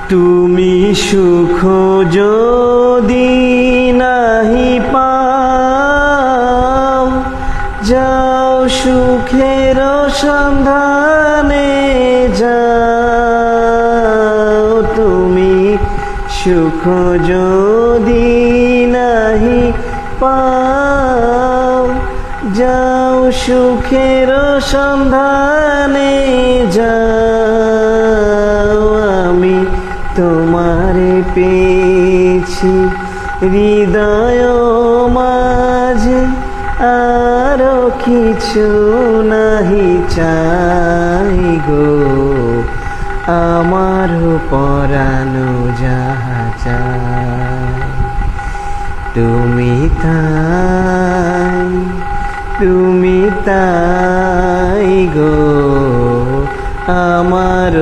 তুমি সুখ যদি নাহি পাও, যাও সুখের সন্ধানে যাও। তুমি সুখ যদি নাহি পাও, যাও সুখের সন্ধানে যাও। আমি তোমারে পেয়েছি হৃদয় মাঝে, আরো কিছু নাহি চাই গো। আমার পরানো যাহা চাই, তুমি তাই গো। আমার